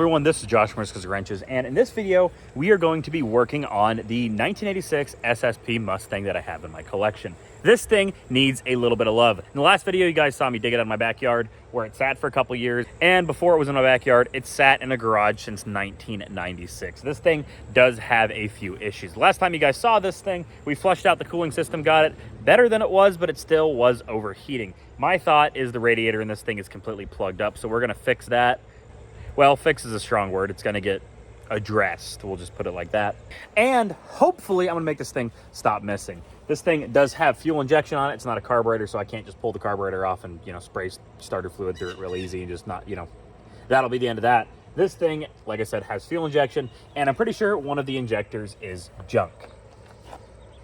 Everyone, this is Josh from Wrenches, and in this video, we are going to be working on the 1986 SSP Mustang that I have in my collection. This thing needs a little bit of love. In the last video, you guys saw me dig it out of my backyard where it sat for a couple years, and before it was in my backyard, it sat in a garage since 1996. This thing does have a few issues. The last time you guys saw this thing, we flushed out the cooling system, got it better than it was, but it still was overheating. My thought is the radiator in this thing is completely plugged up, so we're gonna fix that. Well, fix is a strong word. It's going to get addressed. We'll just put it like that. And hopefully I'm going to make this thing stop missing. This thing does have fuel injection on it. It's not a carburetor, so I can't just pull the carburetor off and, spray starter fluid through it real easy and just not, that'll be the end of that. This thing, like I said, has fuel injection, and I'm pretty sure one of the injectors is junk.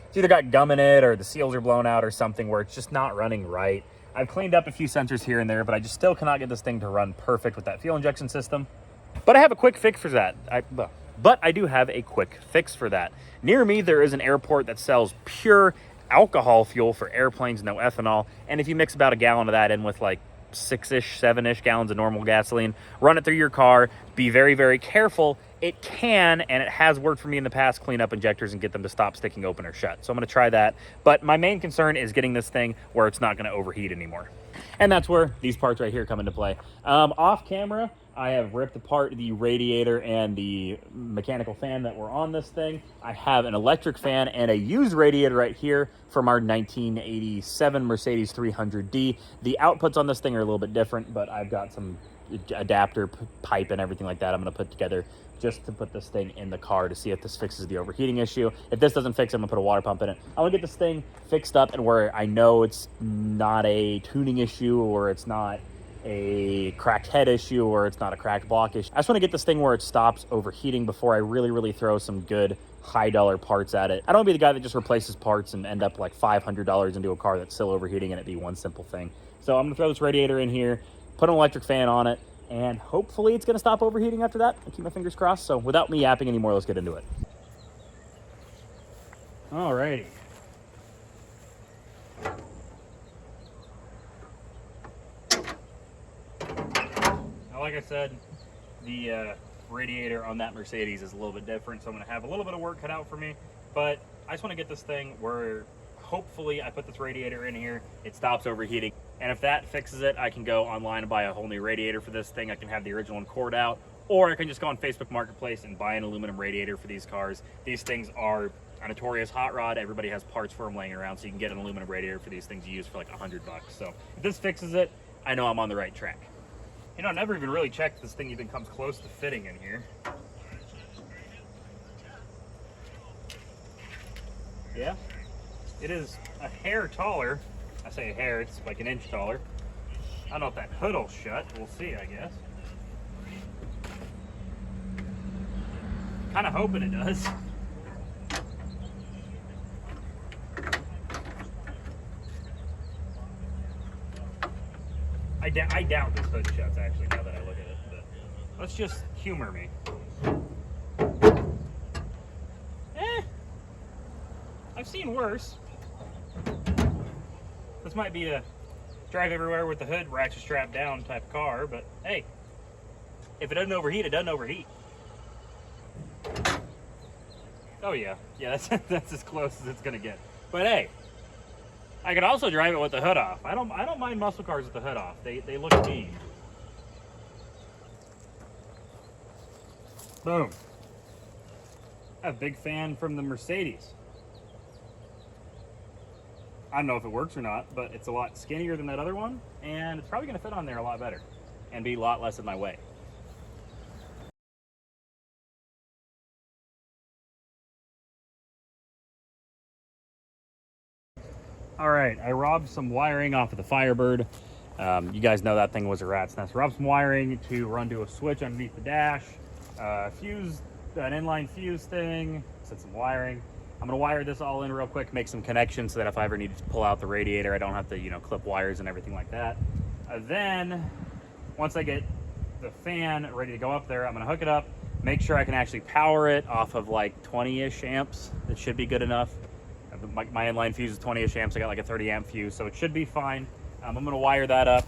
It's either got gum in it or the seals are blown out or something where it's just not running right. I've cleaned up a few sensors here and there, but I just still cannot get this thing to run perfect with that fuel injection system. But I have a quick fix for that. I do have a quick fix for that. Near me, there is an airport that sells pure alcohol fuel for airplanes, no ethanol. And if you mix about a gallon of that in with like 6-ish, 7-ish gallons of normal gasoline, run it through your car, be very, very careful. It can, and it has worked for me in the past, clean up injectors and get them to stop sticking open or shut. So I'm going to try that. But my main concern is getting this thing where it's not going to overheat anymore. And that's where these parts right here come into play. Off camera, I have ripped apart the radiator and the mechanical fan that were on this thing. I have an electric fan and a used radiator right here from our 1987 Mercedes 300D. The outputs on this thing are a little bit different, but I've got some adapter pipe and everything like that I'm going to put together just to put this thing in the car to see if this fixes the overheating issue. If this doesn't fix it, I'm going to put a water pump in it. I want to get this thing fixed up and where I know it's not a tuning issue or it's not a cracked head issue or it's not a cracked block issue. I just want to get this thing where it stops overheating before I really throw some good high dollar parts at it. I don't want to be the guy that just replaces parts and end up like $500 into a car that's still overheating and it be one simple thing. So I'm going to throw this radiator in here, put an electric fan on it, and hopefully it's going to stop overheating after that. I'll keep my fingers crossed. So without me yapping anymore, let's get into it. Alrighty. Now, like I said, the radiator on that Mercedes is a little bit different, so I'm going to have a little bit of work cut out for me. But I just want to get this thing where hopefully I put this radiator in here, it stops overheating. And if that fixes it, I can go online and buy a whole new radiator for this thing. I can have the original one cored out, or I can just go on Facebook Marketplace and buy an aluminum radiator for these cars. These things are a notorious hot rod. Everybody has parts for them laying around, so you can get an aluminum radiator for these things you use for like $100. So if this fixes it, I know I'm on the right track. I never even really checked this thing even comes close to fitting in here. Yeah, it is a hair taller. I say a hair, it's like an inch taller. I don't know if that hood will shut. We'll see, I guess. Kind of hoping it does. I doubt this hood shuts, actually, now that I look at it. But let's just humor me. I've seen worse. This might be a drive everywhere with the hood ratchet strapped down type of car, but hey, if it doesn't overheat, it doesn't overheat. Oh yeah, that's as close as it's gonna get. But hey, I could also drive it with the hood off. I don't mind muscle cars with the hood off. They look mean. Boom. A big fan from the Mercedes. I don't know if it works or not, but it's a lot skinnier than that other one, and it's probably going to fit on there a lot better and be a lot less in my way. All right, I robbed some wiring off of the Firebird. You guys know that thing was a rat's nest. Robbed some wiring to run to a switch underneath the dash, fuse, an inline fuse thing, set some wiring. I'm gonna wire this all in real quick, make some connections so that if I ever need to pull out the radiator, I don't have to, clip wires and everything like that. Then, once I get the fan ready to go up there, I'm gonna hook it up, make sure I can actually power it off of like 20-ish amps. It should be good enough. My inline fuse is 20-ish amps. I got like a 30 amp fuse, so it should be fine. I'm gonna wire that up.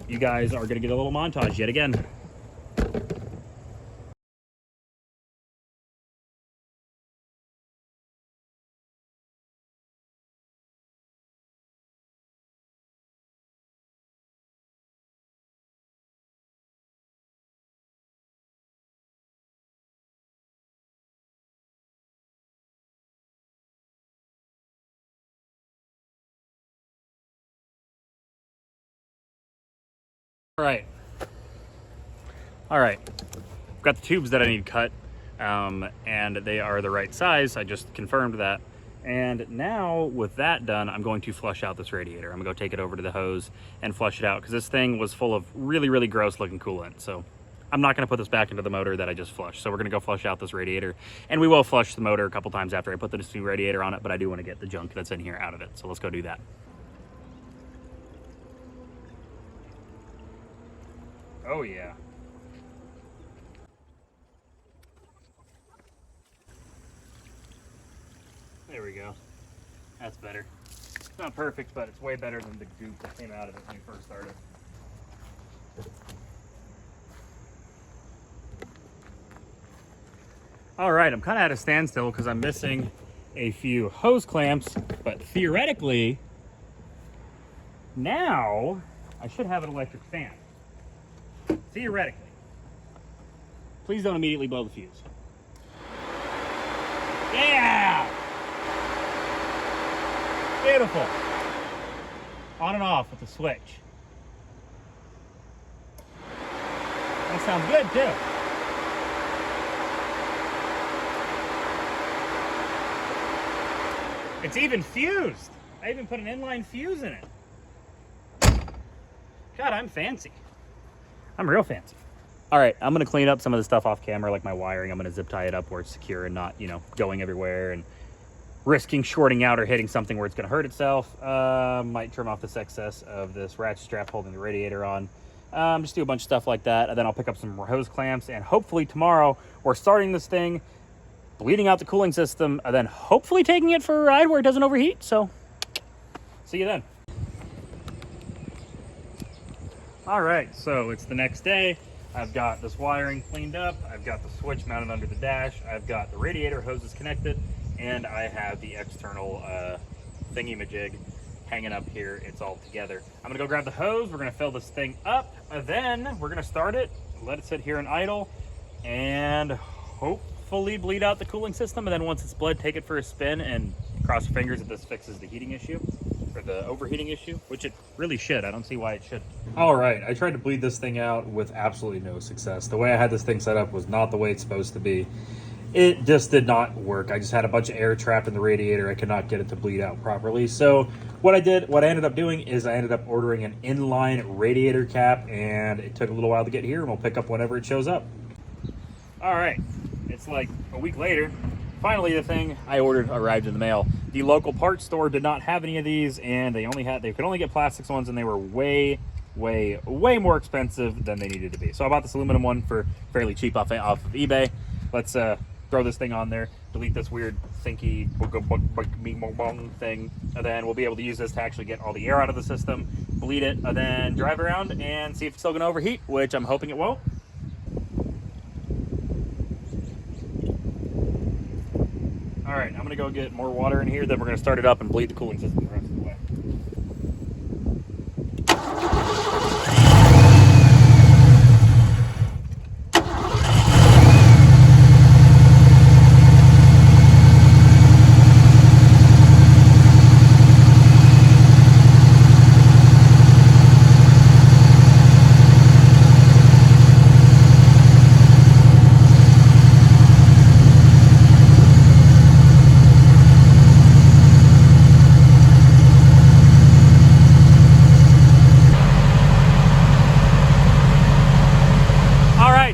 You guys are gonna get a little montage yet again. All right. I've got the tubes that I need cut, and they are the right size. I just confirmed that. And now with that done, I'm going to flush out this radiator. I'm gonna go take it over to the hose and flush it out, because this thing was full of really, really gross looking coolant. So I'm not gonna put this back into the motor that I just flushed. So we're gonna go flush out this radiator, and we will flush the motor a couple times after I put this new radiator on it, but I do wanna get the junk that's in here out of it. So let's go do that. Oh yeah. There we go. That's better. It's not perfect, but it's way better than the goop that came out of it when we first started. All right, I'm kind of at a standstill because I'm missing a few hose clamps, but theoretically, now I should have an electric fan. Theoretically. Please don't immediately blow the fuse. Yeah! Beautiful. On and off with the switch. That sounds good too. It's even fused. I even put an inline fuse in it. God, I'm fancy. I'm real fancy. All right, I'm gonna clean up some of the stuff off camera, like my wiring. I'm gonna zip tie it up where it's secure and not, you know, going everywhere and risking shorting out or hitting something where it's gonna hurt itself. Might trim off this excess of this ratchet strap holding the radiator on. Just do a bunch of stuff like that, and then I'll pick up some more hose clamps, and hopefully tomorrow we're starting this thing, bleeding out the cooling system, and then hopefully taking it for a ride where it doesn't overheat. So see you then. All right, so it's the next day. I've got this wiring cleaned up. I've got the switch mounted under the dash. I've got the radiator hoses connected, and I have the external thingy-majig hanging up here. It's all together. I'm gonna go grab the hose. We're gonna fill this thing up, and then we're gonna start it, let it sit here and idle, and hopefully bleed out the cooling system. And then once it's bled, take it for a spin and cross your fingers that this fixes the heating issue, or the overheating issue, which it really should. I don't see why it shouldn't. All right, I tried to bleed this thing out with absolutely no success. The way I had this thing set up was not the way it's supposed to be. It just did not work. I just had a bunch of air trapped in the radiator. I could not get it to bleed out properly. So what I ended up doing is I ended up ordering an inline radiator cap, and it took a little while to get here, and we'll pick up whenever it shows up. All right, it's like a week later. Finally, the thing I ordered arrived in the mail. The local parts store did not have any of these, and they could only get plastics ones, and they were way more expensive than they needed to be. So I bought this aluminum one for fairly cheap off of eBay. Let's throw this thing on there, delete this weird thinky thing, and then we'll be able to use this to actually get all the air out of the system, bleed it, and then drive around and see if it's still gonna overheat, which I'm hoping it won't. All right, I'm gonna go get more water in here, then we're gonna start it up and bleed the cooling system the rest of the way.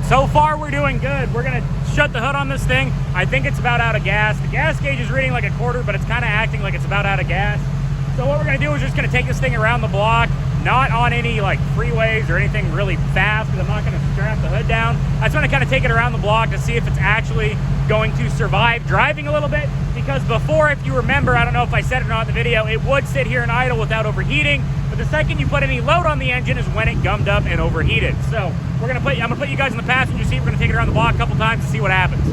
So far, we're doing good. We're gonna shut the hood on this thing. I think it's about out of gas. The gas gauge is reading like a quarter, but it's kind of acting like it's about out of gas. So what we're gonna do is just gonna take this thing around the block, not on any like freeways or anything really fast, because I'm not gonna strap the hood down. I just wanna kind of take it around the block to see if it's actually going to survive driving a little bit, because before, if you remember, I don't know if I said it or not in the video, it would sit here and idle without overheating, but the second you put any load on the engine is when it gummed up and overheated. So I'm gonna put you guys in the passenger seat. We're gonna take it around the block a couple times to see what happens.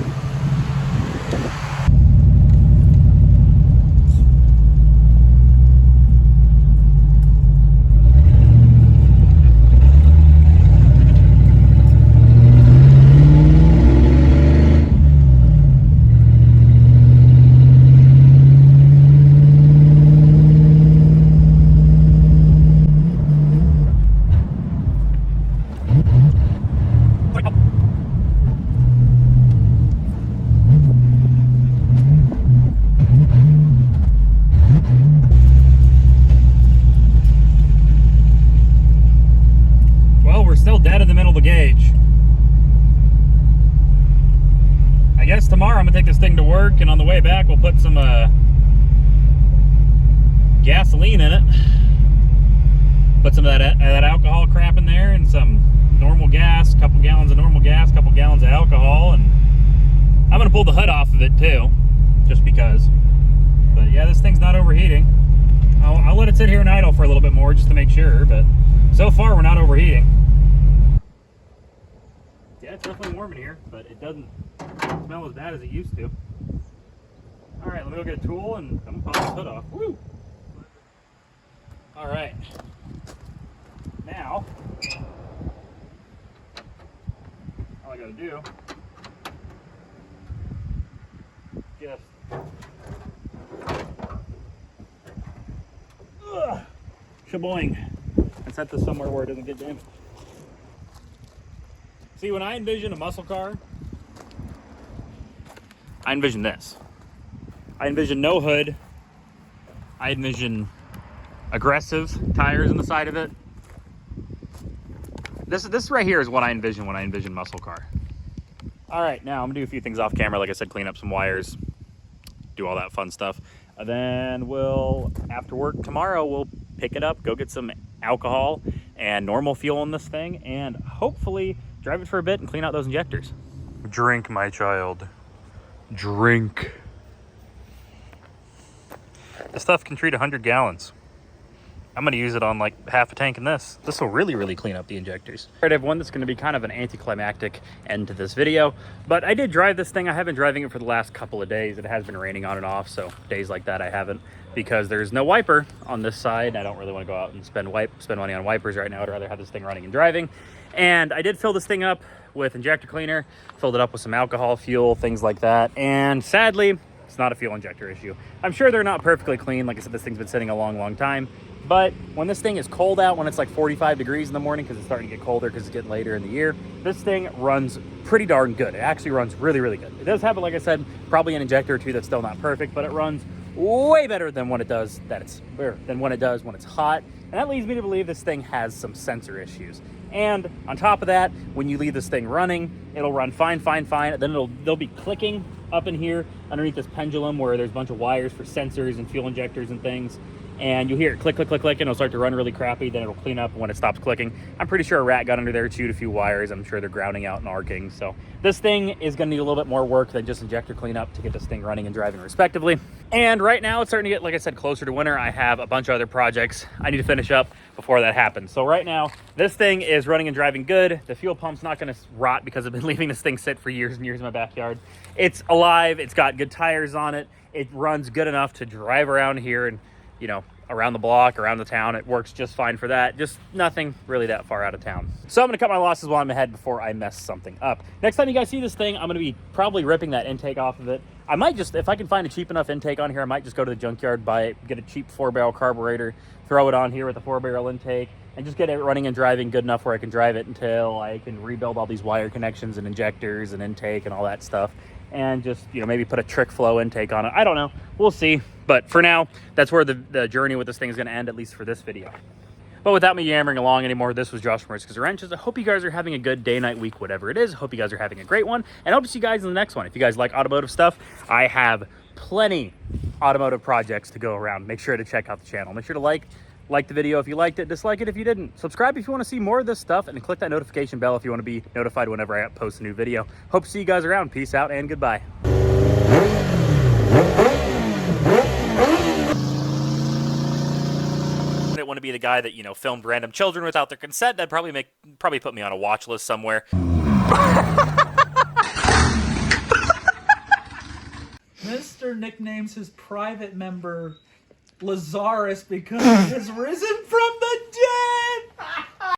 guess tomorrow I'm gonna take this thing to work, and on the way back we'll put some gasoline in it. Put some of that alcohol crap in there and some normal gas, a couple gallons of normal gas, a couple gallons of alcohol, and I'm gonna pull the hood off of it too, just because. But yeah, this thing's not overheating. I'll let it sit here and idle for a little bit more just to make sure, but so far we're not overheating. Yeah, it's definitely warm in here, but it doesn't smell as bad as it used to. All right, let me go get a tool and I'm gonna pop this hood off. Woo! All right. Now, all I gotta do, just shaboing, and set this somewhere where it doesn't get damaged. See, when I envision a muscle car, I envision this. I envision no hood. I envision aggressive tires on the side of it. This right here is what I envision when I envision muscle car. All right, now I'm gonna do a few things off camera. Like I said, clean up some wires, do all that fun stuff. And then we'll, after work tomorrow, we'll pick it up, go get some alcohol and normal fuel in this thing, and hopefully drive it for a bit and clean out those injectors. Drink, my child. Drink. This stuff can treat 100 gallons. I'm gonna use it on like half a tank in this. This will really clean up the injectors. All right, everyone, that's gonna be kind of an anticlimactic end to this video, but I did drive this thing. I have been driving it for the last couple of days. It has been raining on and off, so days like that I haven't, because there's no wiper on this side. I don't really wanna go out and spend money on wipers right now. I'd rather have this thing running and driving. And I did fill this thing up with injector cleaner, filled it up with some alcohol, fuel, things like that. And sadly, it's not a fuel injector issue. I'm sure they're not perfectly clean. Like I said, this thing's been sitting a long time. But when this thing is cold out, when it's like 45 degrees in the morning, because it's starting to get colder because it's getting later in the year, this thing runs pretty darn good. It actually runs really good. It does have, like I said, probably an injector or two that's still not perfect, but it runs way better than when it does when it's hot. And that leads me to believe this thing has some sensor issues. And on top of that, when you leave this thing running, it'll run fine. Then they'll be clicking up in here underneath this pendulum where there's a bunch of wires for sensors and fuel injectors and things. And you'll hear it click, and it'll start to run really crappy. Then it'll clean up when it stops clicking. I'm pretty sure a rat got under there, chewed a few wires. I'm sure they're grounding out and arcing. So this thing is gonna need a little bit more work than just injector cleanup to get this thing running and driving respectively. And right now it's starting to get, like I said, closer to winter. I have a bunch of other projects I need to finish up before that happens. So right now, this thing is running and driving good. The fuel pump's not gonna rot because I've been leaving this thing sit for years and years in my backyard. It's alive, it's got good tires on it. It runs good enough to drive around here and, you know, around the block, around the town. It works just fine for that. Just nothing really that far out of town. So I'm gonna cut my losses while I'm ahead before I mess something up. Next time you guys see this thing, I'm gonna be probably ripping that intake off of it. I might just, if I can find a cheap enough intake on here, I might just go to the junkyard, get a cheap 4-barrel carburetor, throw it on here with a 4-barrel intake, and just get it running and driving good enough where I can drive it until I can rebuild all these wire connections and injectors and intake and all that stuff. And just, you know, maybe put a trick flow intake on it. I don't know, we'll see. But for now, that's where the journey with this thing is gonna end, at least for this video. But without me yammering along anymore, this was Josh from Risks Wrenches. I hope you guys are having a good day, night, week, whatever it is. I hope you guys are having a great one, and I hope to see you guys in the next one. If you guys like automotive stuff, I have plenty automotive projects to go around. Make sure to check out the channel. Make sure to like the video if you liked it, dislike it if you didn't. Subscribe if you want to see more of this stuff, and click that notification bell if you want to be notified whenever I post a new video. Hope to see you guys around. Peace out and goodbye. I didn't want to be the guy that, you know, filmed random children without their consent. That'd probably put me on a watch list somewhere. Mr. nicknames his private member Lazarus because he has risen from